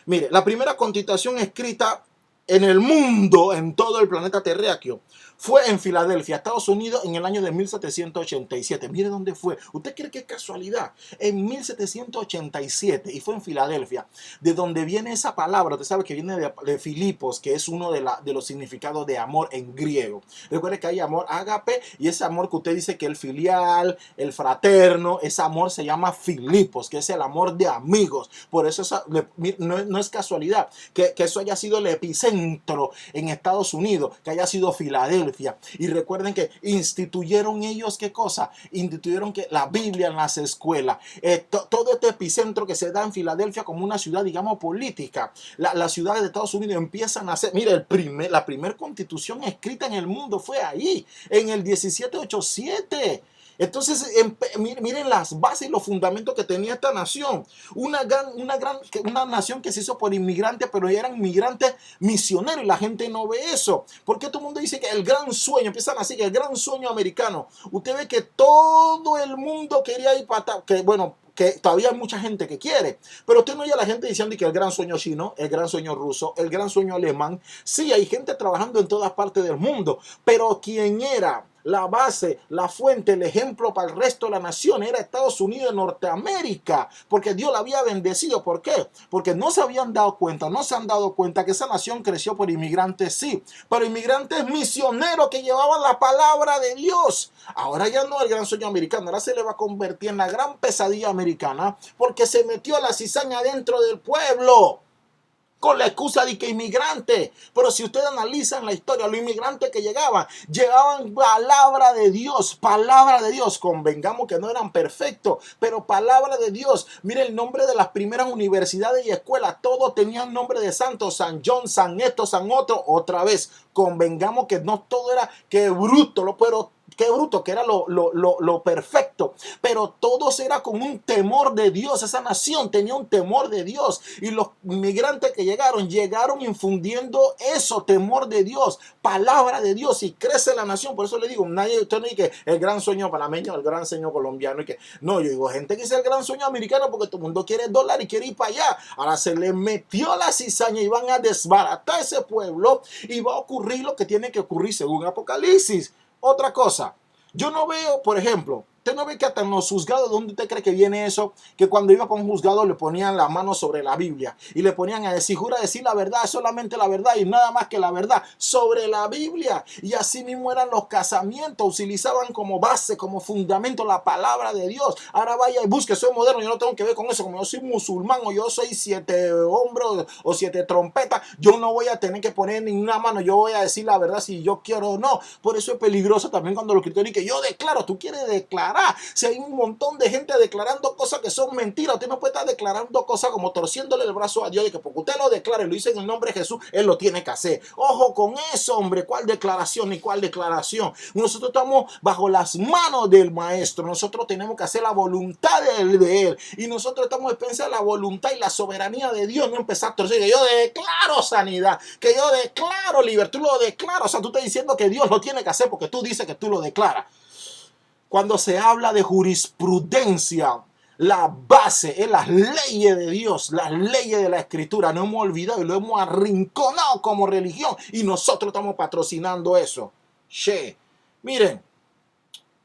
Mire, la primera constitución escrita en el mundo, en todo el planeta terráqueo, fue en Filadelfia, Estados Unidos, en el año de 1787. Mire dónde fue. ¿Usted cree que es casualidad? En 1787, y fue en Filadelfia, de donde viene esa palabra. Usted sabe que viene de Filipos, que es uno de los significados de amor en griego. Recuerde que hay amor ágape, y ese amor que usted dice que el filial, el fraterno, ese amor se llama Filipos, que es el amor de amigos. Por eso no es casualidad que eso haya sido el epicentro en Estados Unidos, que haya sido Filadelfia. Filadelfia. Y recuerden que instituyeron ellos, ¿qué cosa? Instituyeron que la Biblia en las escuelas. Todo este epicentro que se da en Filadelfia como una ciudad, digamos, política. Las ciudades de Estados Unidos empiezan a hacer, mire, la primera constitución escrita en el mundo fue ahí, en el 1787. Entonces, miren las bases y los fundamentos que tenía esta nación. Una nación que se hizo por inmigrantes, pero eran inmigrantes misioneros y la gente no ve eso. Porque todo el mundo dice que el gran sueño, empiezan así, que el gran sueño americano. Usted ve que todo el mundo quería ir para, que bueno, que todavía hay mucha gente que quiere, pero usted no oye a la gente diciendo que el gran sueño chino, el gran sueño ruso, el gran sueño alemán. Sí, hay gente trabajando en todas partes del mundo, pero quien era la base, la fuente, el ejemplo para el resto de la nación era Estados Unidos de Norteamérica, porque Dios la había bendecido. ¿Por qué? Porque no se habían dado cuenta, no se han dado cuenta que esa nación creció por inmigrantes, sí, pero inmigrantes misioneros que llevaban la palabra de Dios. Ahora ya no el gran sueño americano, ahora se le va a convertir en la gran pesadilla americana, porque se metió la cizaña dentro del pueblo con la excusa de que inmigrante. Pero si ustedes analizan la historia, los inmigrantes que llegaban palabra de Dios, palabra de Dios. Convengamos que no eran perfectos, pero palabra de Dios. Mire el nombre de las primeras universidades y escuelas, todos tenían nombre de santos: San John, San esto, San otro. Otra vez, convengamos que no todo era que bruto, pero qué bruto, que era lo perfecto, pero todos era con un temor de Dios. Esa nación tenía un temor de Dios, y los inmigrantes que llegaron infundiendo eso, temor de Dios, palabra de Dios, y crece la nación. Por eso le digo, nadie, usted no dice que el gran sueño panameño, el gran sueño colombiano, y que no, yo digo gente que dice el gran sueño americano porque todo el mundo quiere dólar y quiere ir para allá. Ahora se le metió la cizaña y van a desbaratar ese pueblo, y va a ocurrir lo que tiene que ocurrir según Apocalipsis. Otra cosa, yo no veo, por ejemplo, usted no ve que hasta en los juzgados, ¿dónde usted cree que viene eso? Que cuando iba con un juzgado le ponían la mano sobre la Biblia y le ponían a decir, jura decir la verdad, solamente la verdad y nada más que la verdad, sobre la Biblia. Y así mismo eran los casamientos, utilizaban como base, como fundamento la palabra de Dios. Ahora vaya y busque, soy moderno, yo no tengo que ver con eso, como yo soy musulmán o yo soy 7 hombros o 7 trompetas, yo no voy a tener que poner ninguna mano, yo voy a decir la verdad si yo quiero o no. Por eso es peligroso también cuando los cristianos dicen que yo declaro, tú quieres declarar. Si hay un montón de gente declarando cosas que son mentiras, usted no puede estar declarando cosas como torciéndole el brazo a Dios, y que porque usted lo declara y lo dice en el nombre de Jesús, Él lo tiene que hacer. Ojo con eso, hombre. ¿Cuál declaración ni cuál declaración? Nosotros estamos bajo las manos del Maestro. Nosotros tenemos que hacer la voluntad de Él, y nosotros estamos pensando en la voluntad y la soberanía de Dios. No empezar a torcer, que yo declaro sanidad, que yo declaro libertad, tú lo declaras. O sea, tú estás diciendo que Dios lo tiene que hacer porque tú dices que tú lo declaras. Cuando se habla de jurisprudencia, la base es las leyes de Dios, las leyes de la Escritura. No hemos olvidado y lo hemos arrinconado como religión, y nosotros estamos patrocinando eso. Miren,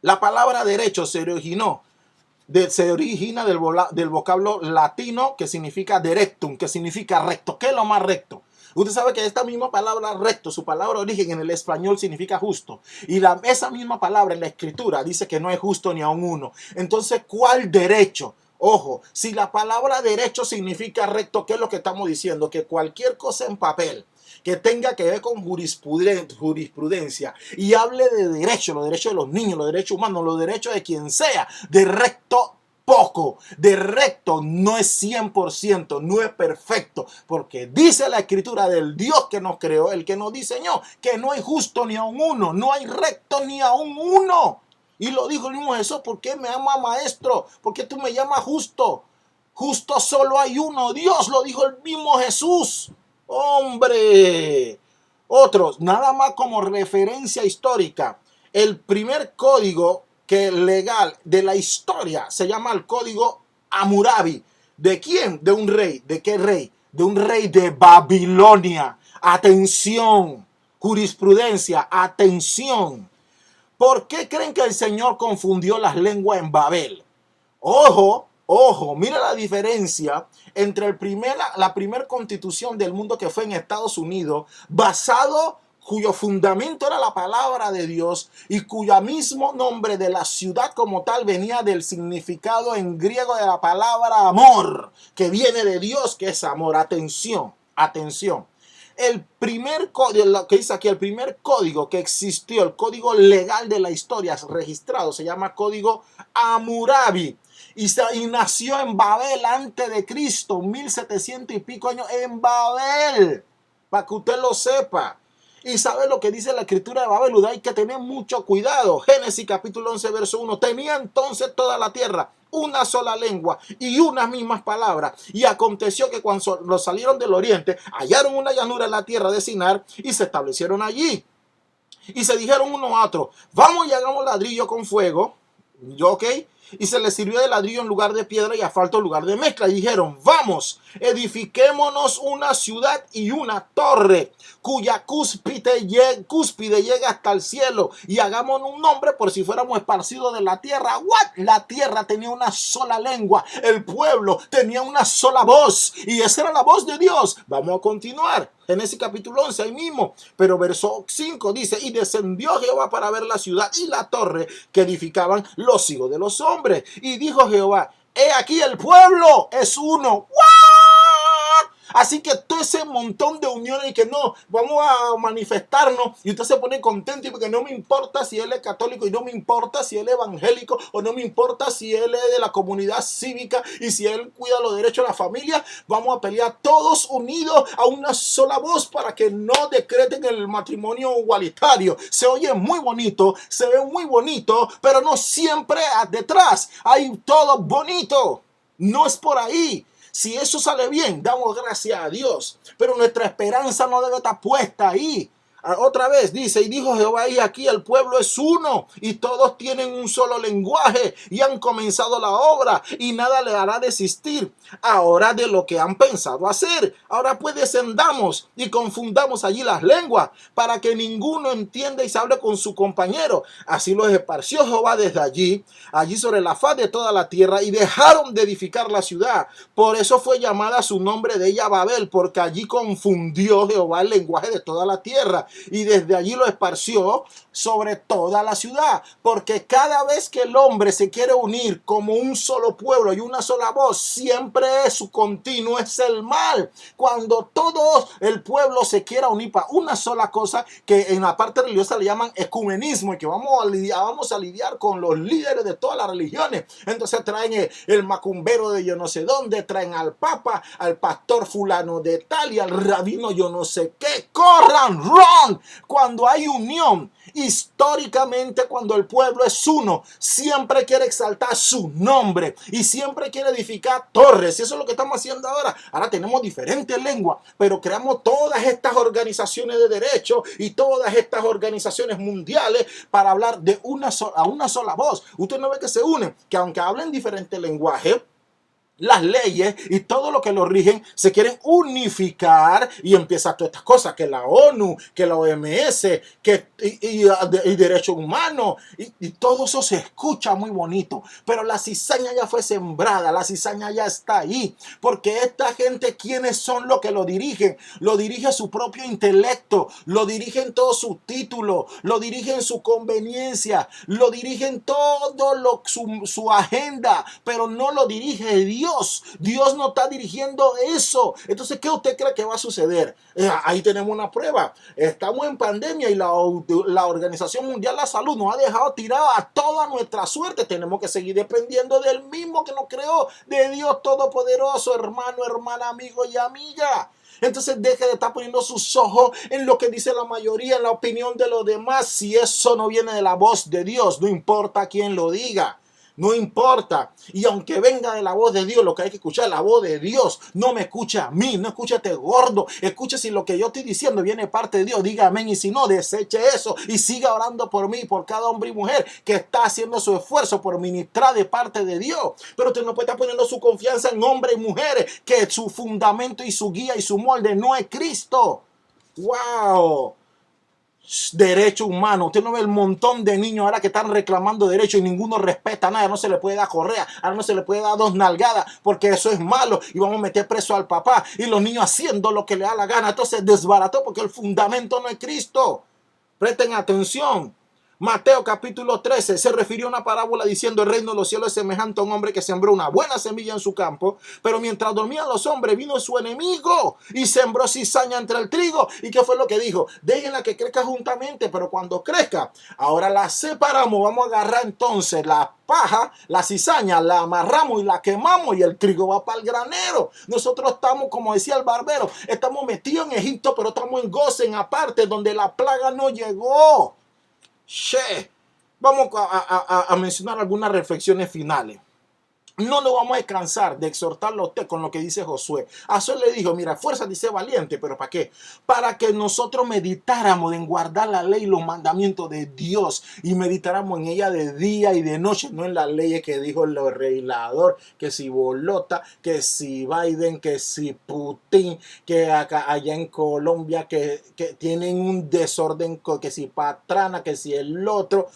la palabra derecho se origina del vocablo latino que significa derectum, que significa recto. ¿Qué es lo más recto? Usted sabe que esta misma palabra recto, su palabra origen en el español significa justo. Y esa misma palabra en la escritura dice que no es justo ni aun uno. Entonces, ¿cuál derecho? Ojo, si la palabra derecho significa recto, ¿qué es lo que estamos diciendo? Que cualquier cosa en papel que tenga que ver con jurisprudencia y hable de derechos, los derechos de los niños, los derechos humanos, los derechos de quien sea, de recto poco, de recto no es 100%, no es perfecto, porque dice la escritura del Dios que nos creó, el que nos diseñó, que no hay justo ni aun uno, no hay recto ni aun uno. Y lo dijo el mismo Jesús: ¿por qué me llama maestro? ¿Por qué tú me llamas justo? Justo solo hay uno, Dios, lo dijo el mismo Jesús. ¡Hombre! Otros, nada más como referencia histórica, el primer código legal de la historia se llama el código Hammurabi. ¿De quién? De un rey. ¿De qué rey? De un rey de Babilonia. Atención, jurisprudencia, atención. ¿Por qué creen que el Señor confundió las lenguas en Babel? Ojo, ojo, mira la diferencia entre la primera constitución del mundo, que fue en Estados Unidos, cuyo fundamento era la palabra de Dios y cuyo mismo nombre de la ciudad como tal venía del significado en griego de la palabra amor, que viene de Dios, que es amor. Atención, atención. El primer código, lo que dice aquí, el primer código que existió, el código legal de la historia registrado, se llama código Hammurabi. Y nació en Babel antes de Cristo, 1700 y pico años en Babel, para que usted lo sepa. Y sabe lo que dice la escritura de Babel, hay que tener mucho cuidado. Génesis capítulo 11 verso 1, tenía entonces toda la tierra una sola lengua y unas mismas palabras. Y aconteció que cuando los salieron del oriente, hallaron una llanura en la tierra de Sinar y se establecieron allí. Y se dijeron uno a otro, vamos y hagamos ladrillo con fuego. ¿Ok? Y se les sirvió de ladrillo en lugar de piedra y asfalto en lugar de mezcla. Y dijeron, edifiquémonos una ciudad y una torre, cuya cúspide llega hasta el cielo, y hagámonos un nombre por si fuéramos esparcidos de la tierra. ¿What? La tierra tenía una sola lengua, el pueblo tenía una sola voz, y esa era la voz de Dios. Vamos a continuar. Génesis capítulo 11, ahí mismo, pero verso 5 dice, y descendió Jehová para ver la ciudad y la torre que edificaban los hijos de los hombres. Y dijo Jehová, he aquí el pueblo es uno. ¿What? Así que todo ese montón de uniones y que no, vamos a manifestarnos, y usted se pone contento porque no me importa si él es católico y no me importa si él es evangélico o no me importa si él es de la comunidad cívica y si él cuida los derechos de la familia. Vamos a pelear todos unidos a una sola voz para que no decreten el matrimonio igualitario. Se oye muy bonito, se ve muy bonito, pero no siempre detrás hay todo bonito. No es por ahí. Si eso sale bien, damos gracias a Dios. Pero nuestra esperanza no debe estar puesta ahí. Otra vez dice, y dijo Jehová, y aquí el pueblo es uno, y todos tienen un solo lenguaje, y han comenzado la obra, y nada le hará desistir ahora de lo que han pensado hacer. Ahora pues descendamos y confundamos allí las lenguas, para que ninguno entienda y se hable con su compañero. Así los esparció Jehová desde allí sobre la faz de toda la tierra, y dejaron de edificar la ciudad. Por eso fue llamada su nombre de ella Babel, porque allí confundió Jehová el lenguaje de toda la tierra, y desde allí lo esparció sobre toda la ciudad. Porque cada vez que el hombre se quiere unir como un solo pueblo y una sola voz, siempre su continuo es el mal. Cuando todo el pueblo se quiera unir para una sola cosa, que en la parte religiosa le llaman ecumenismo, y que vamos a lidiar con los líderes de todas las religiones. Entonces traen el macumbero de yo no sé dónde, traen al papa, al pastor fulano de tal y al rabino yo no sé qué. ¡Corran! ¡Run! Cuando hay unión, históricamente, cuando el pueblo es uno, siempre quiere exaltar su nombre y siempre quiere edificar torres. Y eso es lo que estamos haciendo ahora. Ahora tenemos diferentes lenguas, pero creamos todas estas organizaciones de derechos y todas estas organizaciones mundiales para hablar de una sola voz. Usted no ve que se unen, que aunque hablen diferentes lenguajes, las leyes y todo lo que lo rigen se quieren unificar, y empiezan todas estas cosas, que la ONU, que la OMS, y derechos humanos, y todo eso se escucha muy bonito, pero la cizaña ya fue sembrada, la cizaña ya está ahí, porque esta gente, ¿quiénes son los que lo dirigen? Lo dirige su propio intelecto, lo dirigen todos sus títulos, lo dirigen su conveniencia, lo dirigen todo su agenda, pero no lo dirige Dios. Dios no está dirigiendo eso. Entonces, ¿qué usted cree que va a suceder? Ahí tenemos una prueba. Estamos en pandemia y la Organización Mundial de la Salud nos ha dejado tirado a toda nuestra suerte. Tenemos que seguir dependiendo del mismo que nos creó, de Dios Todopoderoso, hermano, hermana, amigo y amiga. Entonces deje de estar poniendo sus ojos en lo que dice la mayoría, en la opinión de los demás. Si eso no viene de la voz de Dios, no importa quién lo diga. No importa. Y aunque venga de la voz de Dios, lo que hay que escuchar es la voz de Dios. No me escucha a mí, no escucha a este gordo. Escuche si lo que yo estoy diciendo viene de parte de Dios. Diga amén. Y si no, deseche eso y siga orando por mí, por cada hombre y mujer que está haciendo su esfuerzo por ministrar de parte de Dios. Pero usted no puede estar poniendo su confianza en hombres y mujeres que su fundamento y su guía y su molde no es Cristo. ¡Wow! Derecho humano. Usted no ve el montón de niños ahora que están reclamando derechos y ninguno respeta nada. No se le puede dar correa, ahora no se le puede dar 2 nalgadas porque eso es malo y vamos a meter preso al papá, y los niños haciendo lo que le da la gana. Entonces desbarató porque el fundamento no es Cristo. Presten atención. Mateo capítulo 13 se refirió a una parábola diciendo: el reino de los cielos es semejante a un hombre que sembró una buena semilla en su campo, pero mientras dormían los hombres vino su enemigo y sembró cizaña entre el trigo. ¿Y qué fue lo que dijo? Déjenla que crezca juntamente, pero cuando crezca, ahora la separamos. Vamos a agarrar entonces la paja, la cizaña, la amarramos y la quemamos y el trigo va para el granero. Nosotros estamos, como decía el barbero, estamos metidos en Egipto, pero estamos en Gosén, aparte, donde la plaga no llegó. Che, vamos a mencionar algunas reflexiones finales. No nos vamos a descansar de exhortarlo a usted con lo que dice Josué. A Josué le dijo: mira, fuerza, dice valiente, pero ¿para qué? Para que nosotros meditáramos en guardar la ley y los mandamientos de Dios y meditáramos en ella de día y de noche, no en las leyes que dijo el legislador, que si Bolota, que si Biden, que si Putin, que acá, allá en Colombia, que tienen un desorden, que si Patrana, que si el otro.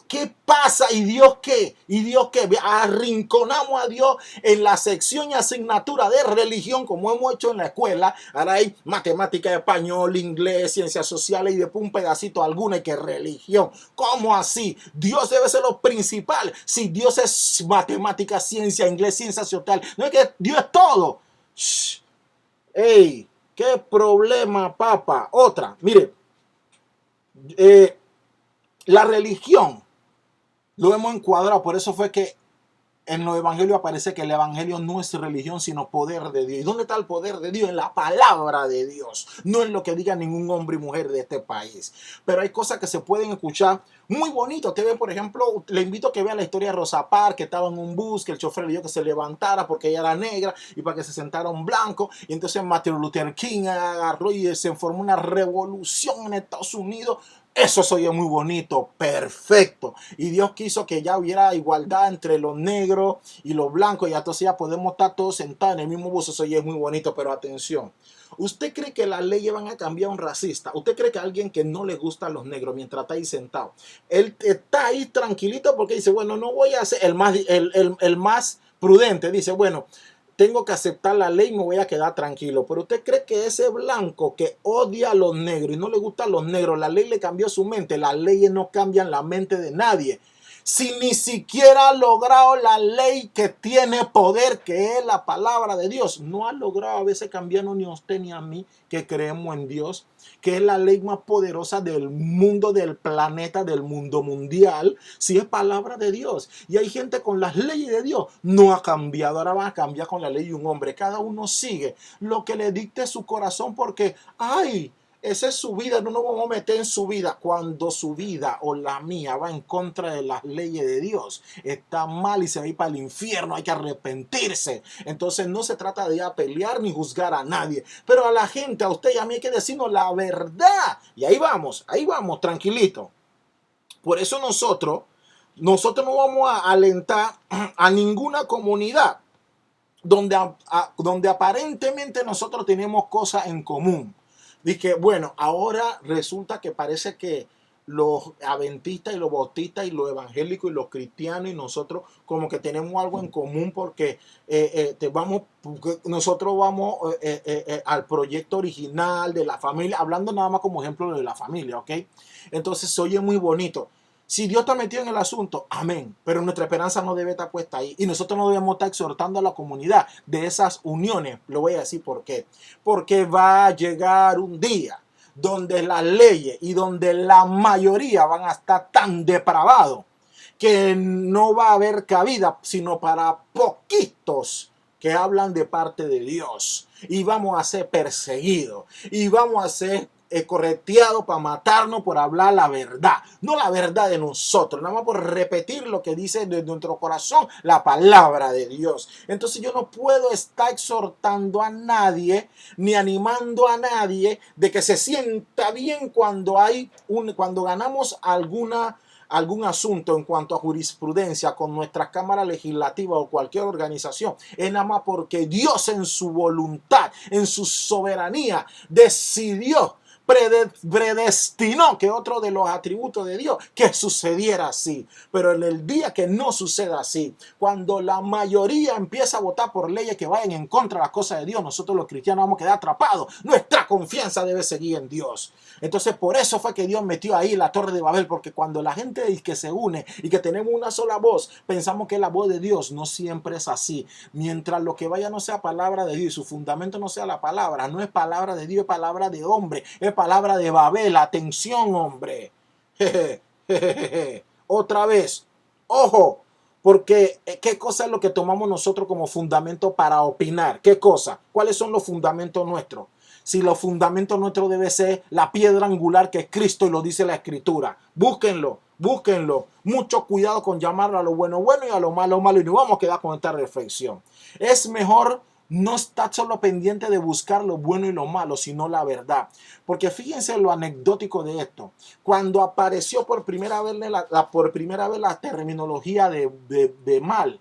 ¿Qué pasa? ¿Y Dios qué? ¿Y Dios qué? Arrinconamos a Dios en la sección y asignatura de religión, como hemos hecho en la escuela. Ahora hay matemática, español, inglés, ciencias sociales y después un pedacito alguna y que religión. ¿Cómo así? Dios debe ser lo principal. Si Dios es matemática, ciencia, inglés, ciencia social, no es que Dios es todo. Shh. ¡Ey! ¿Qué problema, papá? Otra, mire, la religión lo hemos encuadrado, por eso fue que en los evangelios aparece que el evangelio no es religión, sino poder de Dios. ¿Y dónde está el poder de Dios? En la palabra de Dios, no en lo que diga ningún hombre y mujer de este país. Pero hay cosas que se pueden escuchar muy bonito. Usted ve, por ejemplo, le invito a que vea la historia de Rosa Parks, que estaba en un bus, que el chofer le dijo que se levantara porque ella era negra y para que se sentara un blanco. Y entonces Martin Luther King agarró y se formó una revolución en Estados Unidos. Eso se oye muy bonito, perfecto. Y Dios quiso que ya hubiera igualdad entre los negros y los blancos. Y entonces ya podemos estar todos sentados en el mismo bus. Eso oye muy bonito, pero atención. ¿Usted cree que las leyes van a cambiar a un racista? ¿Usted cree que a alguien que no le gustan los negros mientras está ahí sentado, él está ahí tranquilito porque dice: bueno, no voy a ser el más prudente? Dice: bueno, tengo que aceptar la ley y me voy a quedar tranquilo. Pero usted cree que ese blanco que odia a los negros y no le gustan los negros, la ley le cambió su mente. Las leyes no cambian la mente de nadie. Si ni siquiera ha logrado la ley que tiene poder, que es la palabra de Dios, no ha logrado a veces cambiarnos ni a usted ni a mí, que creemos en Dios, que es la ley más poderosa del mundo, del planeta, del mundo mundial, si es palabra de Dios. Y hay gente con las leyes de Dios, no ha cambiado, ahora van a cambiar con la ley de un hombre. Cada uno sigue lo que le dicte su corazón porque, ay, esa es su vida, no nos vamos a meter en su vida. Cuando su vida o la mía va en contra de las leyes de Dios, está mal y se va a ir para el infierno, hay que arrepentirse. Entonces no se trata de ir a pelear ni juzgar a nadie, pero a la gente, a usted y a mí hay que decirnos la verdad. Y ahí vamos, tranquilito. Por eso nosotros no vamos a alentar a ninguna comunidad donde aparentemente nosotros tenemos cosas en común. Dije, bueno, ahora resulta que parece que los adventistas y los bautistas y los evangélicos y los cristianos y nosotros como que tenemos algo en común porque nosotros vamos al proyecto original de la familia, hablando nada más como ejemplo de la familia, ¿ok? Entonces se oye muy bonito. Si Dios está metido en el asunto, amén. Pero nuestra esperanza no debe estar puesta ahí. Y nosotros no debemos estar exhortando a la comunidad de esas uniones. Lo voy a decir por qué. Porque va a llegar un día donde las leyes y donde la mayoría van a estar tan depravados que no va a haber cabida sino para poquitos que hablan de parte de Dios. Y vamos a ser perseguidos. Y vamos a ser correteado para matarnos por hablar la verdad, no la verdad de nosotros, nada más por repetir lo que dice de nuestro corazón la palabra de Dios. Entonces yo no puedo estar exhortando a nadie ni animando a nadie de que se sienta bien cuando ganamos algún asunto en cuanto a jurisprudencia con nuestra Cámara Legislativa o cualquier organización. Es nada más porque Dios en su voluntad, en su soberanía, decidió predestinó, que otro de los atributos de Dios, que sucediera así. Pero en el día que no suceda así, cuando la mayoría empieza a votar por leyes que vayan en contra de las cosas de Dios, nosotros los cristianos vamos a quedar atrapados. Nuestra confianza debe seguir en Dios. Entonces por eso fue que Dios metió ahí la Torre de Babel, porque cuando la gente que se une y que tenemos una sola voz, pensamos que es la voz de Dios. No siempre es así. Mientras lo que vaya no sea palabra de Dios y su fundamento no sea la palabra, no es palabra de Dios, es palabra de hombre, es palabra de Babel. Atención, hombre. Otra vez, ojo, porque ¿qué cosa es lo que tomamos nosotros como fundamento para opinar? ¿Qué cosa? ¿Cuáles son los fundamentos nuestros? Si los fundamentos nuestros debe ser la piedra angular que es Cristo y lo dice la Escritura. Búsquenlo, búsquenlo. Mucho cuidado con llamarlo a lo bueno bueno y a lo malo malo. Y nos vamos a quedar con esta reflexión. Es mejor no estar solo pendiente de buscar lo bueno y lo malo, sino la verdad. Porque fíjense lo anecdótico de esto. Cuando apareció por primera vez la terminología de mal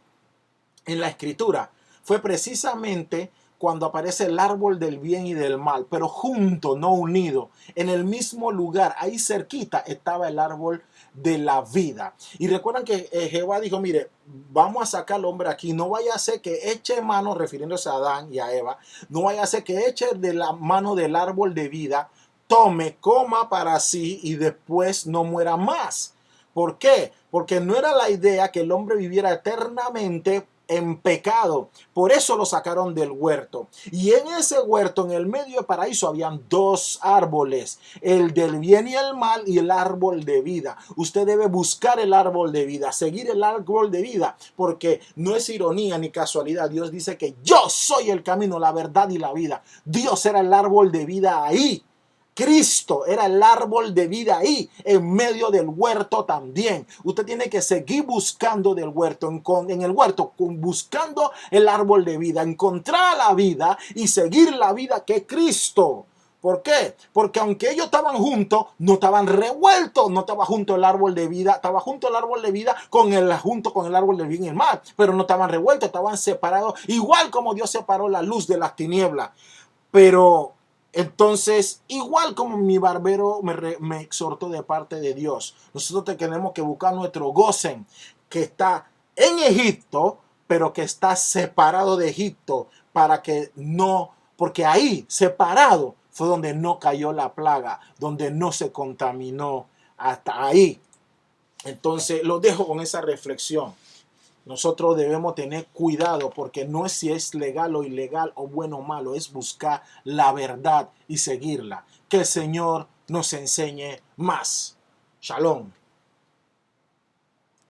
en la Escritura, fue precisamente cuando aparece el árbol del bien y del mal, pero junto, no unido. En el mismo lugar, ahí cerquita, estaba el árbol de la vida. Y recuerdan que Jehová dijo, mire, vamos a sacar al hombre aquí, no vaya a ser que eche mano, refiriéndose a Adán y a Eva, no vaya a ser que eche de la mano del árbol de vida, tome, coma para sí y después no muera más. ¿Por qué? Porque no era la idea que el hombre viviera eternamente en pecado. Por eso lo sacaron del huerto. Y en ese huerto, en el medio del paraíso, habían dos árboles, el del bien y el mal y el árbol de vida. Usted debe buscar el árbol de vida, seguir el árbol de vida, porque no es ironía ni casualidad. Dios dice que yo soy el camino, la verdad y la vida. Dios era el árbol de vida ahí. Cristo era el árbol de vida ahí, en medio del huerto también. Usted tiene que seguir buscando del huerto, en el huerto, buscando el árbol de vida, encontrar la vida y seguir la vida que es Cristo. ¿Por qué? Porque aunque ellos estaban juntos, no estaban revueltos, no estaba junto el árbol de vida, estaba junto el árbol de vida junto con el árbol del bien y el mal, pero no estaban revueltos, estaban separados, igual como Dios separó la luz de las tinieblas. Pero entonces, igual como mi barbero me exhortó de parte de Dios, nosotros tenemos que buscar nuestro Gosen, que está en Egipto, pero que está separado de Egipto, para que no, porque ahí, separado, fue donde no cayó la plaga, donde no se contaminó, hasta ahí. Entonces, lo dejo con esa reflexión. Nosotros debemos tener cuidado porque no es si es legal o ilegal o bueno o malo, es buscar la verdad y seguirla. Que el Señor nos enseñe más. Shalom.